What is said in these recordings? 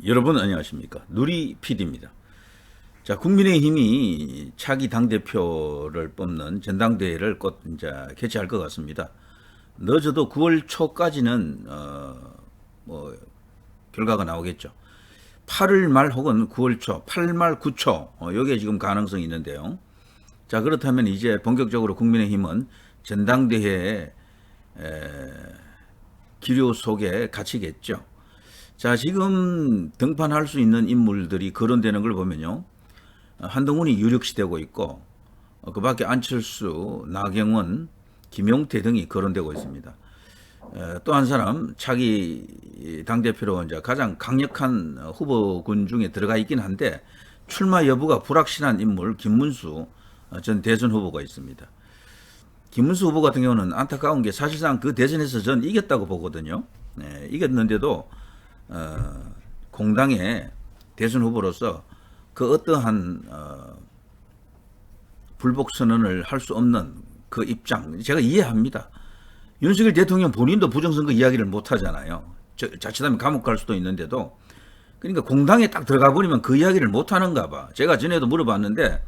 여러분 안녕하십니까? 누리 PD입니다. 자, 국민의힘이 차기 당대표를 뽑는 전당대회를 곧 이제 개최할 것 같습니다. 늦어도 9월 초까지는 뭐 결과가 나오겠죠. 8월 말 혹은 9월 초, 8월 말 9초 여기에 지금 가능성이 있는데요. 자, 그렇다면 이제 본격적으로 국민의힘은 전당대회 기류 속에 갇히겠죠. 자, 지금 등판할 수 있는 인물들이 거론되는 걸 보면요. 한동훈이 유력시 되고 있고, 그 밖에 안철수, 나경원, 김용태 등이 거론되고 있습니다. 또 한 사람, 차기 당대표로 이제 가장 강력한 후보군 중에 들어가 있긴 한데, 출마 여부가 불확실한 인물, 김문수 전 대선 후보가 있습니다. 김문수 후보 같은 경우는 안타까운 게 사실상 그 대선에서 전 이겼다고 보거든요. 이겼는데도 공당의 대선 후보로서 그 어떠한 불복 선언을 할 수 없는 그 입장 제가 이해합니다. 윤석열 대통령 본인도 부정선거 이야기를 못 하잖아요. 자칫하면 감옥 갈 수도 있는데도 그러니까 공당에 딱 들어가 버리면 그 이야기를 못 하는가 봐. 제가 전에도 물어봤는데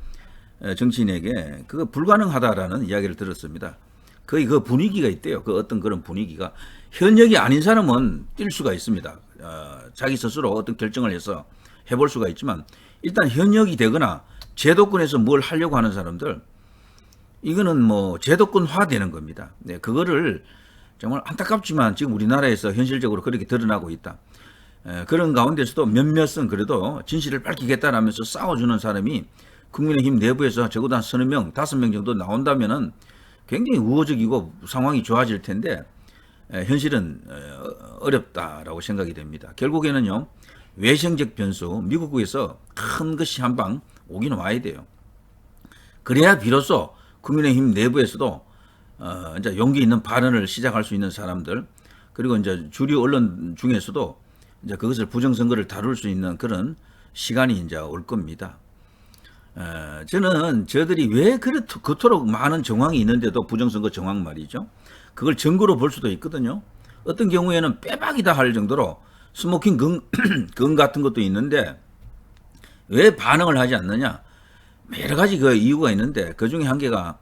정치인에게 그거 불가능하다라는 이야기를 들었습니다. 거의 그 분위기가 있대요. 그 어떤 그런 분위기가 현역이 아닌 사람은 뛸 수가 있습니다. 자기 스스로 어떤 결정을 해서 해볼 수가 있지만 일단 현역이 되거나 제도권에서 뭘 하려고 하는 사람들 이거는 뭐 제도권화 되는 겁니다. 네, 그거를 정말 안타깝지만 지금 우리나라에서 현실적으로 그렇게 드러나고 있다. 그런 가운데서도 몇몇은 그래도 진실을 밝히겠다라면서 싸워주는 사람이 국민의힘 내부에서 적어도 한 서너 명, 5명 정도 나온다면은 굉장히 우호적이고 상황이 좋아질 텐데 현실은 어렵다라고 생각이 됩니다. 결국에는요. 외생적 변수, 미국에서 큰 것이 한 방 오긴 와야 돼요. 그래야 비로소 국민의힘 내부에서도 이제 용기 있는 발언을 시작할 수 있는 사람들 그리고 이제 주류 언론 중에서도 이제 그것을 부정선거를 다룰 수 있는 그런 시간이 이제 올 겁니다. 저는 저들이 왜 그토록 많은 정황이 있는데도 부정선거 정황 말이죠. 그걸 증거로 볼 수도 있거든요. 어떤 경우에는 빼박이다 할 정도로 스모킹 건 같은 것도 있는데 왜 반응을 하지 않느냐. 여러 가지 그 이유가 있는데 그 중에 한 개가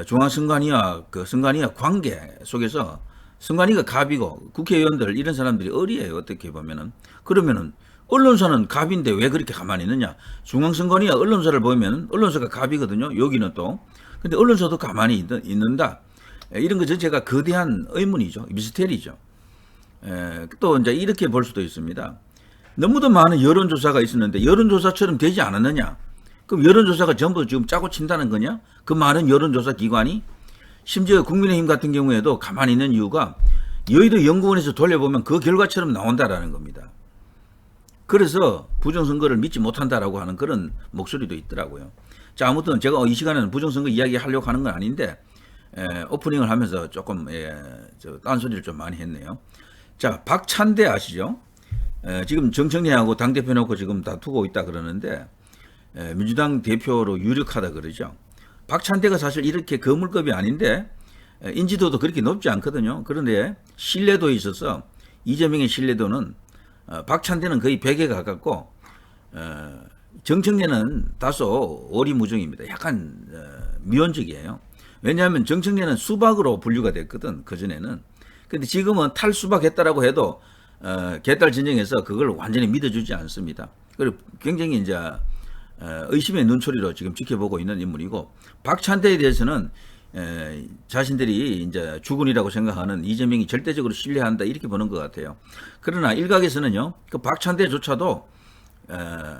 중앙선관위와 그 선관위와 관계 속에서 선관위가 갑이고 국회의원들 이런 사람들이 어리예요. 어떻게 보면은. 그러면은 언론사는 갑인데 왜 그렇게 가만히 있느냐. 중앙선관위와 언론사를 보면 언론사가 갑이거든요. 여기는 또. 근데 언론사도 가만히 있는다. 이런 것 자체가 거대한 의문이죠. 미스테리죠. 또 이제 이렇게 볼 수도 있습니다. 너무도 많은 여론조사가 있었는데 여론조사처럼 되지 않았느냐? 그럼 여론조사가 전부 지금 짜고 친다는 거냐? 그 많은 여론조사 기관이 심지어 국민의힘 같은 경우에도 가만히 있는 이유가 여의도 연구원에서 돌려보면 그 결과처럼 나온다라는 겁니다. 그래서 부정선거를 믿지 못한다라고 하는 그런 목소리도 있더라고요. 자, 아무튼 제가 이 시간에는 부정선거 이야기 하려고 하는 건 아닌데 오프닝을 하면서 조금 딴소리를 좀 많이 했네요. 자, 박찬대 아시죠? 지금 정청래하고 당대표 놓고 지금 다투고 있다 그러는데 민주당 대표로 유력하다 그러죠. 박찬대가 사실 이렇게 거물급이 아닌데 인지도도 그렇게 높지 않거든요. 그런데 신뢰도에 있어서 이재명의 신뢰도는 박찬대는 거의 100에 가깝고 정청래는 다소 오리무중입니다. 약간 미온적이에요. 왜냐하면 정청래는 수박으로 분류가 됐거든. 그전에는. 근데 지금은 탈수박했다라고 해도 개딸 진영에서 그걸 완전히 믿어주지 않습니다. 그리고 굉장히 이제 의심의 눈초리로 지금 지켜보고 있는 인물이고 박찬대에 대해서는 자신들이 이제 주군이라고 생각하는 이재명이 절대적으로 신뢰한다 이렇게 보는 것 같아요. 그러나 일각에서는요, 그 박찬대조차도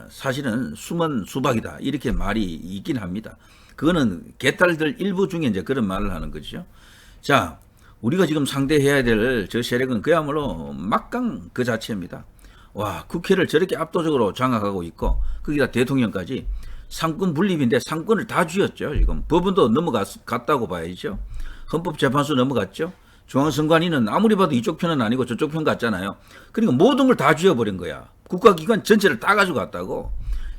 사실은 숨은 수박이다 이렇게 말이 있긴 합니다. 그거는 개딸들 일부 중에 이제 그런 말을 하는 거죠. 자, 우리가 지금 상대해야 될 저 세력은 그야말로 막강 그 자체입니다. 와, 국회를 저렇게 압도적으로 장악하고 있고 거기다 대통령까지 상권 분립인데 상권을 다 쥐었죠. 지금 법원도 넘어갔다고 봐야죠. 헌법재판소 넘어갔죠. 중앙선관위는 아무리 봐도 이쪽 편은 아니고 저쪽 편 같잖아요. 그러니까 모든 걸 다 쥐어버린 거야. 국가기관 전체를 다 가져갔다고.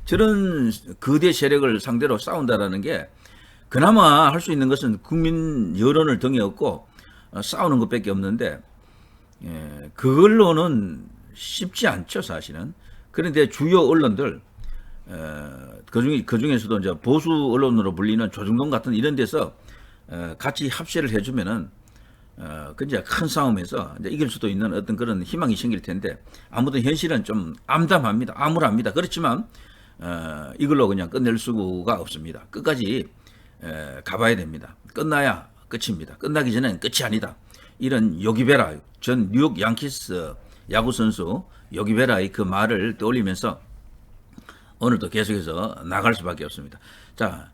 저런 거대 세력을 상대로 싸운다라는 게 그나마 할 수 있는 것은 국민 여론을 등에 업고 싸우는 것밖에 없는데 그걸로는 쉽지 않죠, 사실은. 그런데 주요 언론들 그중에서도 이제 보수 언론으로 불리는 조중동 같은 이런 데서 같이 합세를 해주면은 그 이제 큰 싸움에서 이제 이길 수도 있는 어떤 그런 희망이 생길 텐데 아무튼 현실은 좀 암담합니다. 암울합니다. 그렇지만 이걸로 그냥 끝낼 수가 없습니다. 끝까지 가봐야 됩니다. 끝나야 끝입니다. 끝나기 전엔 끝이 아니다. 이런 요기베라 전 뉴욕 양키스 야구 선수 요기베라의 그 말을 떠올리면서 오늘도 계속해서 나갈 수밖에 없습니다. 자,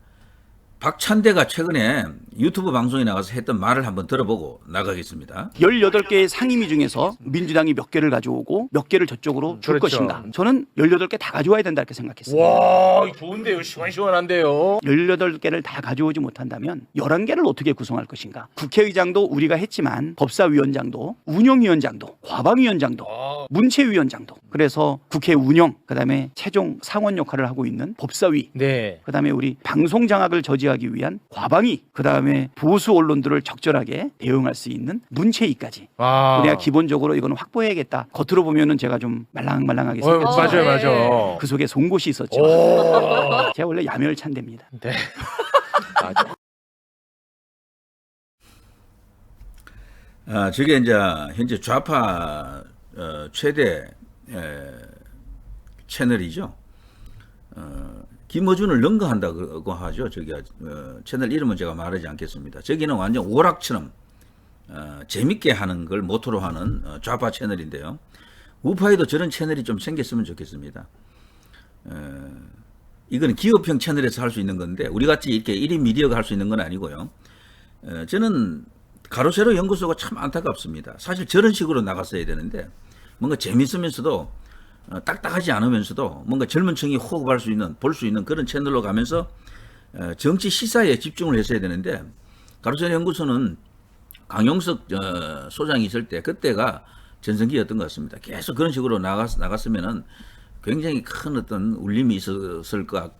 박찬대가 최근에 유튜브 방송에 나가서 했던 말을 한번 들어보고 나가겠습니다. 18개의 상임위 중에서 민주당이 몇 개를 가져오고 몇 개를 저쪽으로 줄 그렇죠. 것인가. 저는 18개 다 가져와야 된다 이렇게 생각했습니다. 와, 좋은데요. 시원시원한데요. 18개를 다 가져오지 못한다면 11개를 어떻게 구성할 것인가. 국회의장도 우리가 했지만 법사위원장도 운영위원장도 과방위원장도 문체위원장도 그래서 국회 운영 그다음에 최종 상원 역할을 하고 있는 법사위 네. 그다음에 우리 방송 장악을 저지하기 위한 과방위 그다음에 보수 언론들을 적절하게 대응할 수 있는 문체위까지 우리가 기본적으로 이거는 확보해야겠다. 겉으로 보면은 제가 좀 말랑말랑하게 생겼지만 맞아요, 맞아요. 그 속에 송곳이 있었죠. 제가 원래 야멸찬대입니다. 네. 맞아. 저게 이제 현재 좌파 최대 채널이죠. 김어준을 능가한다고 하죠. 저기 채널 이름은 제가 말하지 않겠습니다. 저기는 완전 오락처럼 재밌게 하는 걸 모토로 하는 좌파 채널인데요. 우파에도 저런 채널이 좀 생겼으면 좋겠습니다. 이건 기업형 채널에서 할 수 있는 건데 우리같이 이렇게 1인 미디어가 할 수 있는 건 아니고요. 저는 가로세로 연구소가 참 안타깝습니다. 사실 저런 식으로 나갔어야 되는데 뭔가 재밌으면서도 딱딱하지 않으면서도 뭔가 젊은 층이 호흡할 수 있는 볼 수 있는 그런 채널로 가면서 정치 시사에 집중을 했어야 되는데 가로세로 연구소는 강용석 소장이 있을 때 그때가 전성기였던 것 같습니다. 계속 그런 식으로 나갔으면은 굉장히 큰 어떤 울림이 있었을 것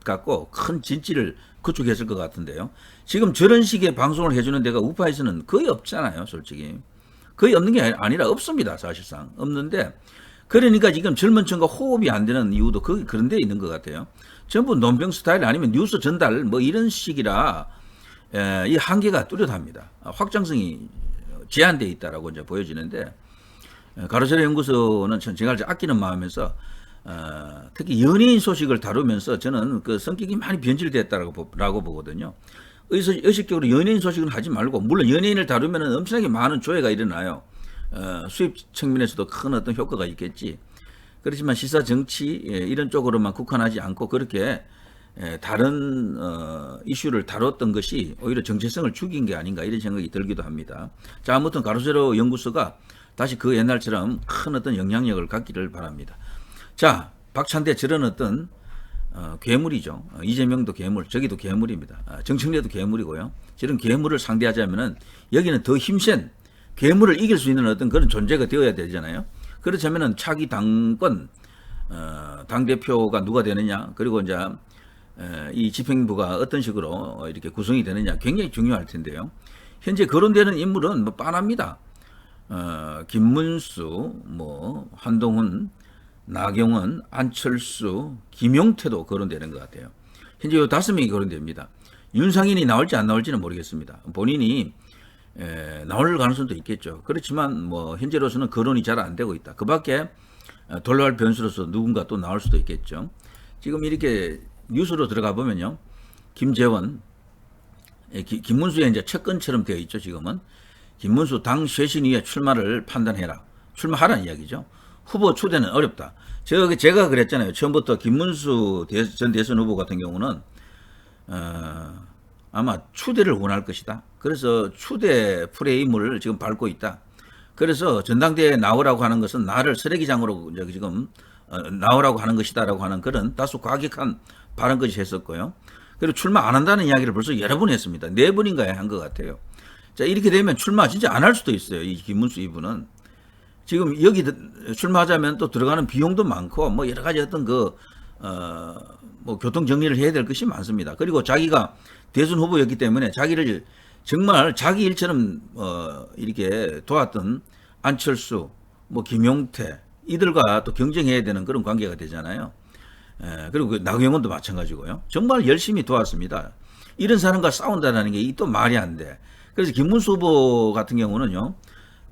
같고 큰 진지를 구축했을 것 같은데요. 지금 저런 식의 방송을 해주는 데가 우파에서는 거의 없잖아요, 솔직히. 거의 없는 게 아니라 없습니다, 사실상. 없는데, 그러니까 지금 젊은 층과 호흡이 안 되는 이유도 그런 데 있는 것 같아요. 전부 논평 스타일 아니면 뉴스 전달 뭐 이런 식이라 이 한계가 뚜렷합니다. 확장성이 제한되어 있다라고 이제 보여지는데, 가로세로 연구소는 제가 아끼는 마음에서 특히 연예인 소식을 다루면서 저는 그 성격이 많이 변질됐다라고 보거든요. 의식적으로 연예인 소식은 하지 말고 물론 연예인을 다루면 엄청나게 많은 조회가 일어나요. 수입 측면에서도 큰 어떤 효과가 있겠지. 그렇지만 시사 정치 이런 쪽으로만 국한하지 않고 그렇게 다른 이슈를 다뤘던 것이 오히려 정체성을 죽인 게 아닌가 이런 생각이 들기도 합니다. 자, 아무튼 가로세로 연구소가 다시 그 옛날처럼 큰 어떤 영향력을 갖기를 바랍니다. 자, 박찬대 저런 어떤 괴물이죠. 이재명도 괴물, 저기도 괴물입니다. 정청래도 괴물이고요. 저런 괴물을 상대하자면은 여기는 더 힘센 괴물을 이길 수 있는 어떤 그런 존재가 되어야 되잖아요. 그렇다면은 차기 당권 당대표가 누가 되느냐, 그리고 이제 이 집행부가 어떤 식으로 이렇게 구성이 되느냐 굉장히 중요할 텐데요. 현재 거론되는 인물은 뭐 빤합니다. 김문수, 뭐 한동훈, 나경원, 안철수, 김용태도 거론되는 것 같아요. 현재 이 5명이 거론됩니다. 윤상인이 나올지 안 나올지는 모르겠습니다. 본인이 나올 가능성도 있겠죠. 그렇지만 뭐 현재로서는 거론이 잘 안 되고 있다. 그 밖에 돌발 변수로서 누군가 또 나올 수도 있겠죠. 지금 이렇게 뉴스로 들어가 보면요. 김재원, 김문수의 이제 채권처럼 되어 있죠. 지금은. 김문수 당 쇄신 이후에 출마를 판단해라. 출마하라는 이야기죠. 후보 초대는 어렵다. 제가 그랬잖아요. 처음부터 김문수 전 대선 후보 같은 경우는 아마 추대를 원할 것이다. 그래서 추대 프레임을 지금 밟고 있다. 그래서 전당대회에 나오라고 하는 것은 나를 쓰레기장으로 지금 나오라고 하는 것이다라고 하는 그런 다소 과격한 발언까지 했었고요. 그리고 출마 안 한다는 이야기를 벌써 여러 번 했습니다. 4번인가에 한 것 같아요. 자, 이렇게 되면 출마 진짜 안 할 수도 있어요. 이 김문수 이분은. 지금 여기 출마하자면 또 들어가는 비용도 많고 뭐 여러 가지 어떤 뭐 교통 정리를 해야 될 것이 많습니다. 그리고 자기가 대선 후보였기 때문에 자기를 정말 자기 일처럼 이렇게 도왔던 안철수, 뭐 김용태 이들과 또 경쟁해야 되는 그런 관계가 되잖아요. 그리고 그 나경원도 마찬가지고요. 정말 열심히 도왔습니다. 이런 사람과 싸운다는 게 또 말이 안 돼. 그래서 김문수 후보 같은 경우는요,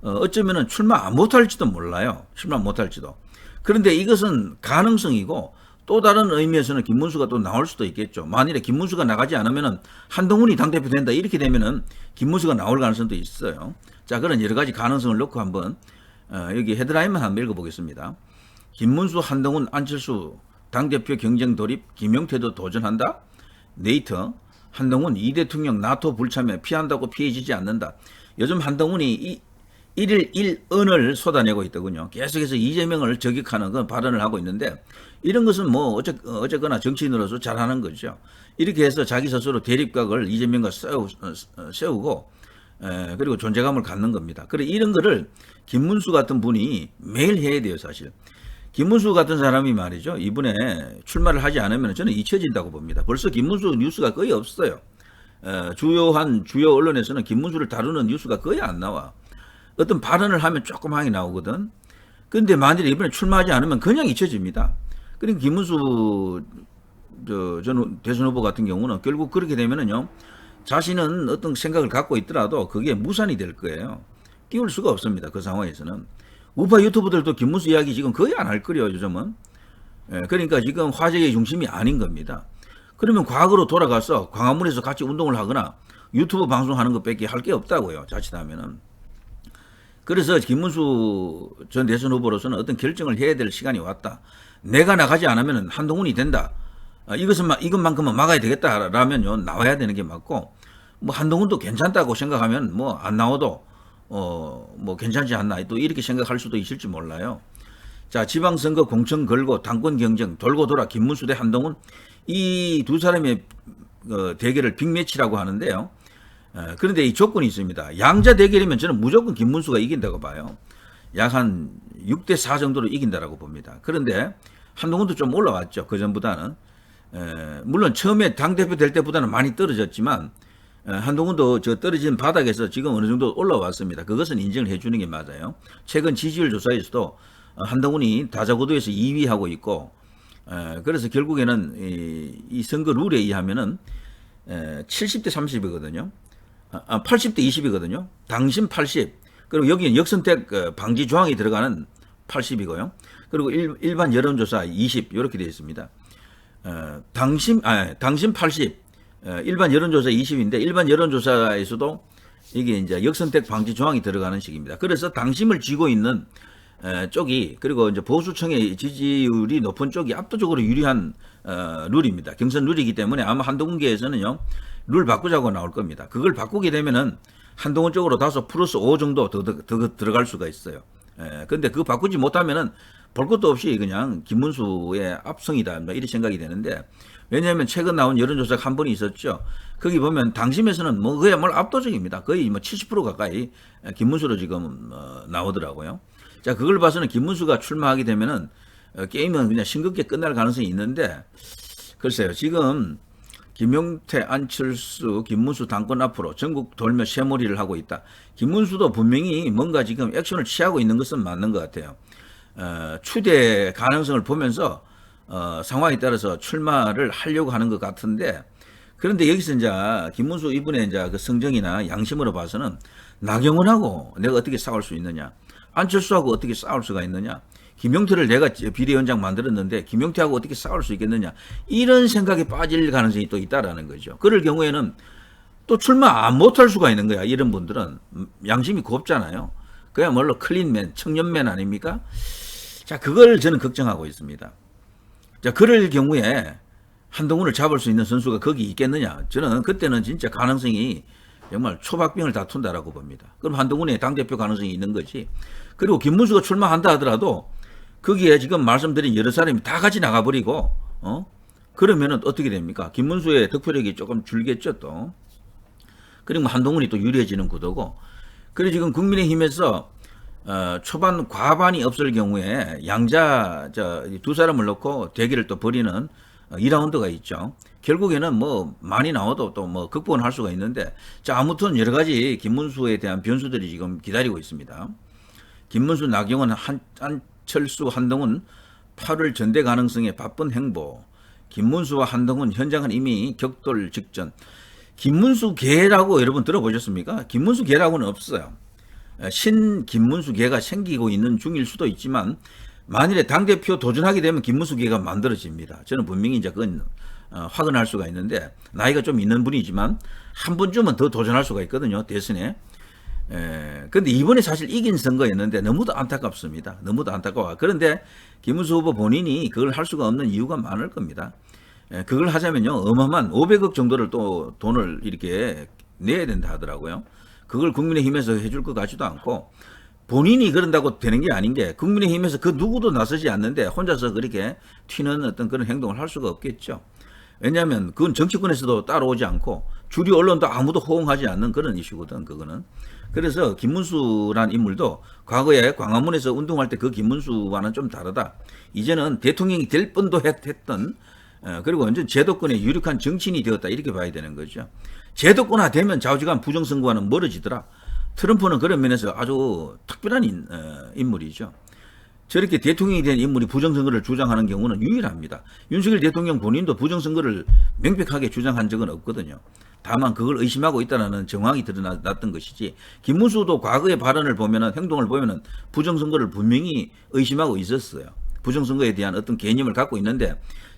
어쩌면은 출마 못할지도 몰라요. 출마 못할지도. 그런데 이것은 가능성이고 또 다른 의미에서는 김문수가 또 나올 수도 있겠죠. 만일에 김문수가 나가지 않으면은 한동훈이 당대표 된다. 이렇게 되면은 김문수가 나올 가능성도 있어요. 자, 그런 여러 가지 가능성을 놓고 한번, 여기 헤드라인만 한번 읽어보겠습니다. 김문수, 한동훈, 안철수 당대표 경쟁 돌입, 김용태도 도전한다. 네이터, 한동훈 2 대통령 나토 불참에 피한다고 피해지지 않는다. 요즘 한동훈이 1일 1언을 쏟아내고 있더군요. 계속해서 이재명을 저격하는 그런 발언을 하고 있는데 이런 것은 뭐 어쨌거나 정치인으로서 잘하는 거죠. 이렇게 해서 자기 스스로 대립각을 이재명과 세우고 그리고 존재감을 갖는 겁니다. 그래 이런 거를 김문수 같은 분이 매일 해야 돼요, 사실. 김문수 같은 사람이 말이죠. 이번에 출마를 하지 않으면 저는 잊혀진다고 봅니다. 벌써 김문수 뉴스가 거의 없어요. 주요 언론에서는 김문수를 다루는 뉴스가 거의 안 나와. 어떤 발언을 하면 조그맣게 나오거든. 그런데 만일에 이번에 출마하지 않으면 그냥 잊혀집니다. 그러니까 김문수 전 대선 후보 같은 경우는 결국 그렇게 되면은요, 자신은 어떤 생각을 갖고 있더라도 그게 무산이 될 거예요. 띄울 수가 없습니다. 그 상황에서는. 우파 유튜버들도 김문수 이야기 지금 거의 안 할 거예요, 요즘은. 그러니까 지금 화제의 중심이 아닌 겁니다. 그러면 과거로 돌아가서 광화문에서 같이 운동을 하거나 유튜브 방송하는 것밖에 할 게 없다고요, 자칫하면은. 그래서 김문수 전 대선 후보로서는 어떤 결정을 해야 될 시간이 왔다. 내가 나가지 않으면 한동훈이 된다. 이것만큼은 막아야 되겠다라면요, 나와야 되는 게 맞고, 뭐 한동훈도 괜찮다고 생각하면 뭐 안 나와도 뭐 괜찮지 않나 또 이렇게 생각할 수도 있을지 몰라요. 자, 지방선거 공천 걸고 당권 경쟁 돌고 돌아 김문수 대 한동훈 이 두 사람의 대결을 빅매치라고 하는데요. 그런데 이 조건이 있습니다. 양자 대결이면 저는 무조건 김문수가 이긴다고 봐요. 약 한 6대4 정도로 이긴다라고 봅니다. 그런데 한동훈도 좀 올라왔죠. 그전보다는. 물론 처음에 당대표 될 때보다는 많이 떨어졌지만 한동훈도 저 떨어진 바닥에서 지금 어느 정도 올라왔습니다. 그것은 인정을 해주는 게 맞아요. 최근 지지율 조사에서도 한동훈이 다자구도에서 2위 하고 있고, 그래서 결국에는 이 선거 룰에 의하면은 70대 30이거든요. 80대 20이거든요. 당신 80. 그리고 여기는 역선택 방지 조항이 들어가는 80이고요. 그리고 일반 여론조사 20 이렇게 되어 있습니다. 당신 80. 일반 여론조사 20인데 일반 여론조사에서도 이게 이제 역선택 방지 조항이 들어가는 식입니다. 그래서 당심을 쥐고 있는 쪽이 그리고 이제 보수층의 지지율이 높은 쪽이 압도적으로 유리한 룰입니다. 경선 룰이기 때문에 아마 한동훈계에서는요 룰 바꾸자고 나올 겁니다. 그걸 바꾸게 되면은 한동훈 쪽으로 다소 플러스 5 정도 더 들어갈 수가 있어요. 근데 그거 바꾸지 못하면은 볼 것도 없이 그냥 김문수의 압승이다 이렇게 생각이 되는데, 왜냐하면 최근 나온 여론조사가 한 번이 있었죠. 거기 보면 당심에서는 뭐 그야말로 압도적입니다. 거의 뭐 70% 가까이 김문수로 지금 나오더라고요. 자, 그걸 봐서는 김문수가 출마하게 되면은 게임은 그냥 싱겁게 끝날 가능성이 있는데, 글쎄요, 지금 김용태, 안철수, 김문수 당권 앞으로 전국 돌며 쇠머리를 하고 있다. 김문수도 분명히 뭔가 지금 액션을 취하고 있는 것은 맞는 것 같아요. 추대 가능성을 보면서 상황에 따라서 출마를 하려고 하는 것 같은데, 그런데 여기서 이제 김문수 이분의 이제 그 성정이나 양심으로 봐서는 나경원하고 내가 어떻게 싸울 수 있느냐, 안철수하고 어떻게 싸울 수가 있느냐, 김용태를 내가 비대위원장 만들었는데 김용태하고 어떻게 싸울 수 있겠느냐, 이런 생각에 빠질 가능성이 또 있다라는 거죠. 그럴 경우에는 또 출마 못할 수가 있는 거야. 이런 분들은 양심이 곱잖아요. 그야말로 클린맨, 청년맨 아닙니까? 자, 그걸 저는 걱정하고 있습니다. 자, 그럴 경우에 한동훈을 잡을 수 있는 선수가 거기 있겠느냐? 저는 그때는 진짜 가능성이 정말 초박빙을 다툰다라고 봅니다. 그럼 한동훈의 당대표 가능성이 있는 거지. 그리고 김문수가 출마한다 하더라도 거기에 지금 말씀드린 여러 사람이 다 같이 나가버리고, 그러면은 어떻게 됩니까? 김문수의 득표력이 조금 줄겠죠, 또. 그리고 한동훈이 또 유리해지는 구도고. 그리고 지금 국민의힘에서 초반 과반이 없을 경우에 양자 두 사람을 놓고 대결을 또 벌이는 2라운드가 있죠. 결국에는 뭐 많이 나와도 또 뭐 극복은 할 수가 있는데, 자, 아무튼 여러 가지 김문수에 대한 변수들이 지금 기다리고 있습니다. 김문수, 나경원, 철수, 한동훈 8월 전대 가능성에 바쁜 행보. 김문수와 한동훈 현장은 이미 격돌 직전. 김문수 계라고 여러분 들어보셨습니까? 김문수 계라고는 없어요. 신 김문수 계가 생기고 있는 중일 수도 있지만 만일에 당대표 도전하게 되면 김문수 계가 만들어집니다. 저는 분명히 이제 그건 확언할 수가 있는데 나이가 좀 있는 분이지만 한 번쯤은 더 도전할 수가 있거든요. 대선에. 근데 이번에 사실 이긴 선거였는데 너무도 안타깝습니다. 너무도 안타까워. 그런데 김문수 후보 본인이 그걸 할 수가 없는 이유가 많을 겁니다. 그걸 하자면요, 어마어마한 500억 정도를 또 돈을 이렇게 내야 된다 하더라고요. 그걸 국민의힘에서 해줄 것 같지도 않고 본인이 그런다고 되는 게 아닌 게 국민의힘에서 그 누구도 나서지 않는데 혼자서 그렇게 튀는 어떤 그런 행동을 할 수가 없겠죠. 왜냐하면 그건 정치권에서도 따라오지 않고 주류 언론도 아무도 호응하지 않는 그런 이슈거든, 그거는. 그래서 김문수란 인물도 과거에 광화문에서 운동할 때 그 김문수와는 좀 다르다. 이제는 대통령이 될 뻔도 했던 그리고 완전 제도권에 유력한 정치인이 되었다, 이렇게 봐야 되는 거죠. 제도권화 되면 좌우지간 부정선거와는 멀어지더라. 트럼프는 그런 면에서 아주 특별한 인물이죠. 저렇게 대통령이 된 인물이 부정선거를 주장하는 경우는 유일합니다. 윤석열 대통령 본인도 부정선거를 명백하게 주장한 적은 없거든요. 다만 그걸 의심하고 있다는 정황이 드러났던 것이지, 김문수도 과거의 발언을 보면은, 행동을 보면은 부정선거를 분명히 의심하고 있었어요. 부정선거에 대한 어떤 개념을 갖고 있는데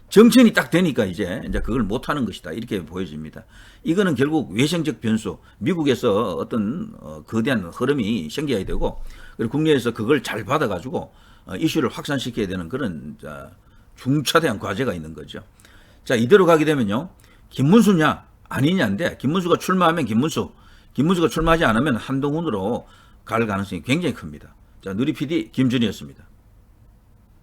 정치인이 딱 되니까 이제 그걸 못하는 것이다, 이렇게 보여집니다. 이거는 결국 외생적 변수, 미국에서 어떤 거대한 흐름이 생겨야 되고, 그리고 국내에서 그걸 잘 받아가지고 이슈를 확산시켜야 되는 그런 중차대한 과제가 있는 거죠. 자, 이대로 가게 되면요, 김문수냐 아니냐인데, 김문수가 출마하면 김문수가 출마하지 않으면 한동훈으로 갈 가능성이 굉장히 큽니다. 자, 누리 PD 김준희였습니다.